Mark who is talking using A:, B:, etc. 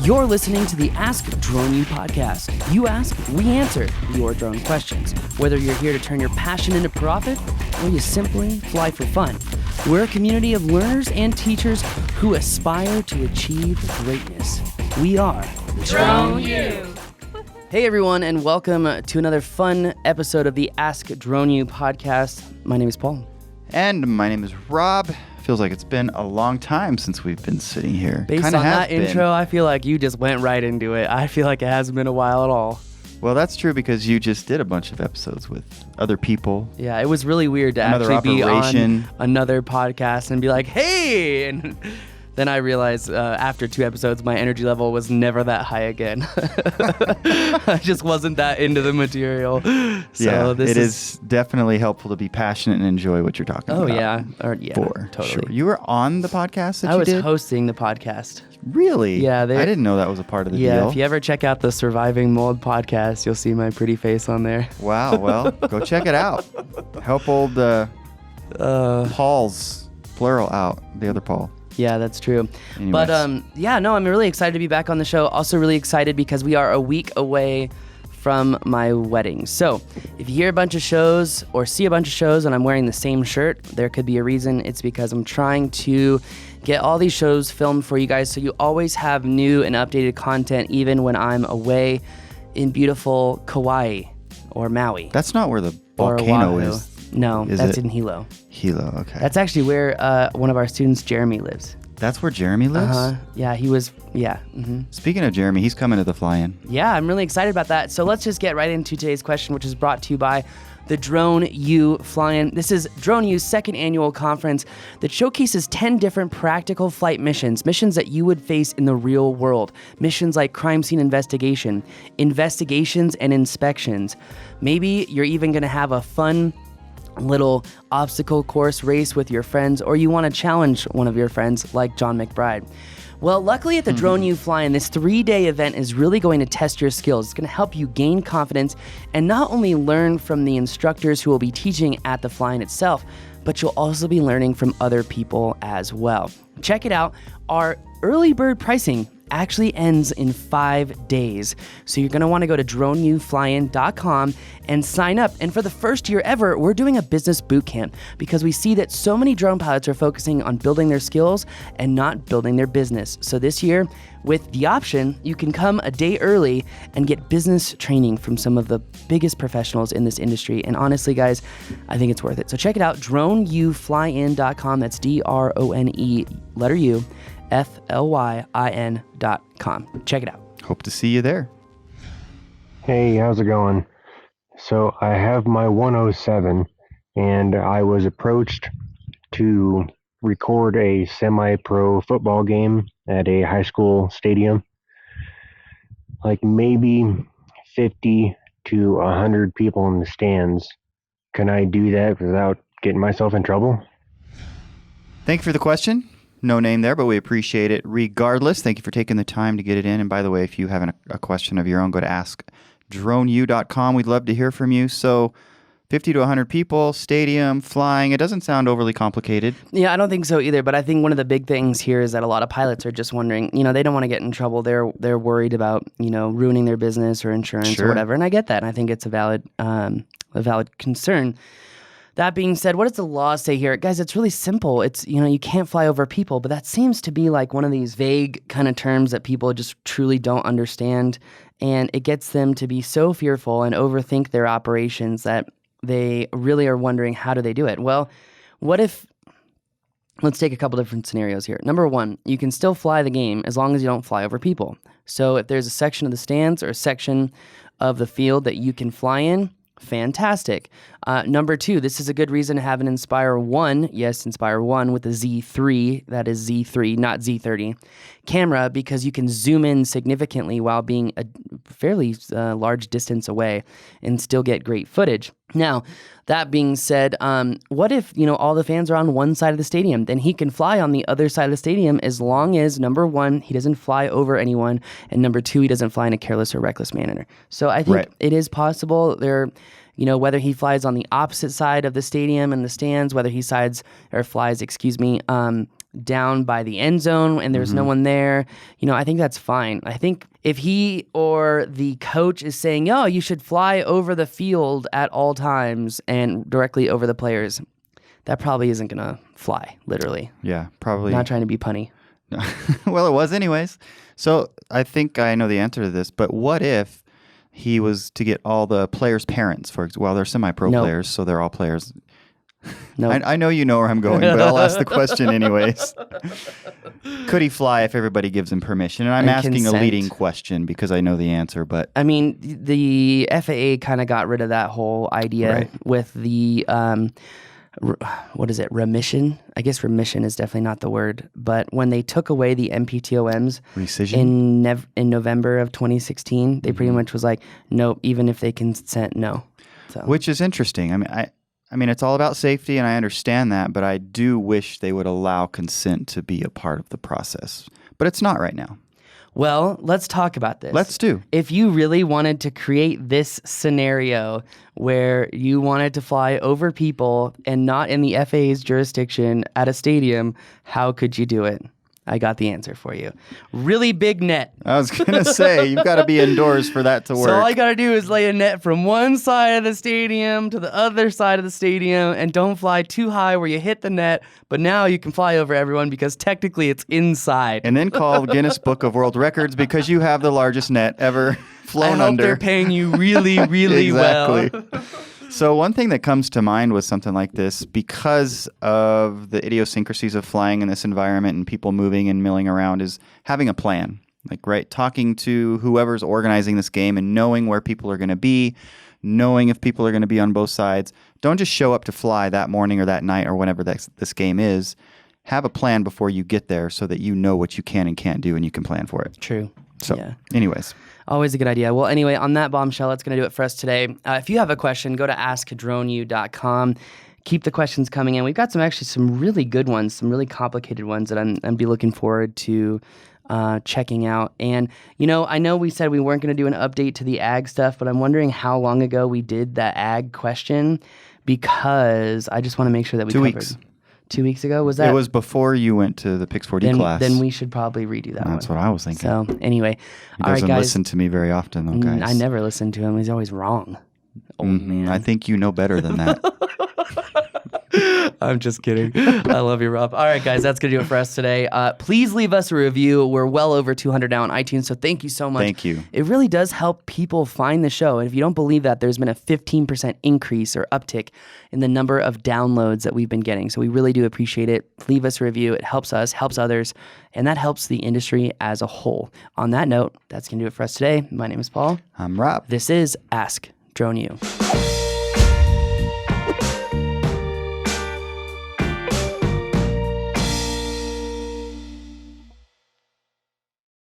A: You're listening to the Ask Drone U podcast. You ask, we answer your drone questions. Whether you're here to turn your passion into profit or you simply fly for fun, we're a community of learners and teachers who aspire to achieve greatness. We are
B: Drone U.
A: Hey everyone, and welcome to another fun episode of the Ask Drone U podcast. My name is Paul.
C: And my name is Rob. Feels like it's been a long time since we've been sitting here.
A: Based on that intro, I feel like you just went right into it. I feel like it hasn't been a while at all.
C: Well, that's true because you just did a bunch of episodes with other people.
A: Yeah, it was really weird to actually be on another podcast and be like, hey! And then I realized after 2 episodes, my energy level was never that high again. I just wasn't that into the material. So
C: it is definitely helpful to be passionate and enjoy what you're talking about.
A: Yeah.
C: Totally.
A: Sure.
C: You were on the podcast
A: I was hosting the podcast.
C: Really?
A: Yeah.
C: I didn't know that was a part of the deal.
A: Yeah, if you ever check out the Surviving Mold podcast, you'll see my pretty face on there.
C: Wow. Well, go check it out. Help old Paul's, plural, out. The other Paul.
A: Yeah, that's true.
C: Anyways.
A: But I'm really excited to be back on the show. Also really excited because we are a week away from my wedding. So if you hear a bunch of shows or see a bunch of shows and I'm wearing the same shirt, there could be a reason. It's because I'm trying to get all these shows filmed for you guys so you always have new and updated content even when I'm away in beautiful Kauai or Maui.
C: That's not where the volcano is.
A: No, that's in Hilo.
C: Hilo, okay.
A: That's actually where one of our students, Jeremy, lives.
C: That's where Jeremy lives?
A: Yeah, he was, Mm-hmm.
C: Speaking of Jeremy, he's coming to the fly-in.
A: Yeah, I'm really excited about that. So let's just get right into today's question, which is brought to you by the Drone U Fly-In. This is Drone U's second annual conference that showcases 10 different practical flight missions that you would face in the real world. Missions like crime scene investigation, investigations and inspections. Maybe you're even going to have a fun little obstacle course race with your friends, or you want to challenge one of your friends like John McBride. Well, luckily at the Drone U Fly-In, this 3-day event is really going to test your skills. It's going to help you gain confidence and not only learn from the instructors who will be teaching at the fly-in itself, but you'll also be learning from other people as well. Check it out. Our early bird pricing actually ends in 5 days. So you're going to want to go to droneuflyin.com and sign up. And for the first year ever, we're doing a business boot camp because we see that so many drone pilots are focusing on building their skills and not building their business. So this year, with the option, you can come a day early and get business training from some of the biggest professionals in this industry. And honestly, guys, I think it's worth it. So check it out, droneuflyin.com. That's DRONE, letter U, FLYIN.com. Check it out.
C: Hope to see you there.
D: Hey, how's it going? So I have my 107 and I was approached to record a semi-pro football game at a high school stadium. Like maybe 50 to 100 people in the stands. Can I do that without getting myself in trouble?
C: Thank you for the question. No name there, but we appreciate it regardless. Thank you for taking the time to get it in. And by the way, if you have a question of your own, go to askdroneu.com. We'd love to hear from you. So 50 to 100 people, stadium, flying. It doesn't sound overly complicated.
A: Yeah, I don't think so either. But I think one of the big things here is that a lot of pilots are just wondering, they don't want to get in trouble. They're worried about, ruining their business or insurance or whatever. And I get that. And I think it's a valid concern. That being said, what does the law say here? Guys, it's really simple. It's, you can't fly over people, but that seems to be like one of these vague kind of terms that people just truly don't understand. And it gets them to be so fearful and overthink their operations that they really are wondering, how do they do it? Well, let's take a couple different scenarios here. Number one, you can still fly the game as long as you don't fly over people. So if there's a section of the stands or a section of the field that you can fly in, fantastic. Number two, this is a good reason to have an Inspire 1, yes, Inspire 1 with a Z3, that is Z3, not Z30, camera, because you can zoom in significantly while being a fairly large distance away and still get great footage. Now, that being said, what if, all the fans are on one side of the stadium? Then he can fly on the other side of the stadium as long as, number one, he doesn't fly over anyone, and number two, he doesn't fly in a careless or reckless manner. So I think it is possible whether he flies on the opposite side of the stadium and the stands, whether he flies, down by the end zone and there's no one there, I think that's fine. I think if he or the coach is saying, "Yo, you should fly over the field at all times and directly over the players," that probably isn't going to fly, literally.
C: Yeah, probably.
A: Not trying to be punny.
C: Well, it was anyways. So I think I know the answer to this, but what if he was to get all the players' parents, they're semi-pro
A: Nope.
C: players, so they're all players.
A: No.
C: I know you know where I'm going, but I'll ask the question anyways. Could he fly if everybody gives him permission? And I'm
A: And
C: asking
A: consent.
C: a leading question because I know the answer, but
A: I mean, the FAA kind of got rid of that whole idea
C: Right.
A: with the, what is it, remission? I guess remission is definitely not the word. But when they took away the MPTOMs
C: rescission.
A: in November of 2016, they pretty much was like, nope, even if they consent, no. So.
C: Which is interesting. I mean, it's all about safety, and I understand that, but I do wish they would allow consent to be a part of the process. But it's not right now.
A: Well, let's talk about this.
C: Let's do.
A: If you really wanted to create this scenario where you wanted to fly over people and not in the FAA's jurisdiction at a stadium, how could you do it? I got the answer for you. Really big net.
C: I was going to say, you've got to be indoors for that to work.
A: So all you got to do is lay a net from one side of the stadium to the other side of the stadium, and don't fly too high where you hit the net, but now you can fly over everyone because technically it's inside.
C: And then call Guinness Book of World Records because you have the largest net ever flown
A: I hope
C: under.
A: they're paying you really, really
C: Exactly.
A: well.
C: So one thing that comes to mind with something like this, because of the idiosyncrasies of flying in this environment and people moving and milling around, is having a plan. Like, right, talking to whoever's organizing this game and knowing where people are going to be, knowing if people are going to be on both sides. Don't just show up to fly that morning or that night or whenever this game is. Have a plan before you get there so that you know what you can and can't do and you can plan for it.
A: True.
C: So,
A: Yeah.
C: anyways.
A: Always a good idea. Well, anyway, on that bombshell, that's going to do it for us today. If you have a question, go to askdroneyou.com. Keep the questions coming in. We've got some really good ones, some really complicated ones that I'm be looking forward to checking out. And, I know we said we weren't going to do an update to the ag stuff, but I'm wondering how long ago we did that ag question, because I just want to make sure that we
C: 2
A: covered.
C: weeks.
A: 2 weeks ago? Was that?
C: It was before you went to the Pix 4D class.
A: Then we should probably redo that one.
C: That's what I was thinking.
A: So, anyway.
C: He
A: All right,
C: doesn't
A: guys.
C: listen to me very often, though, guys.
A: I never listen to him. He's always wrong. Old man.
C: I think you know better than that.
A: I'm just kidding. I love you, Rob. All right, guys, that's going to do it for us today. Please leave us a review. We're well over 200 now on iTunes, so thank you so much.
C: Thank you.
A: It really does help people find the show. And if you don't believe that, there's been a 15% increase or uptick in the number of downloads that we've been getting. So we really do appreciate it. Leave us a review. It helps us, helps others, and that helps the industry as a whole. On that note, that's going to do it for us today. My name is Paul.
C: I'm Rob.
A: This is Ask Drone U.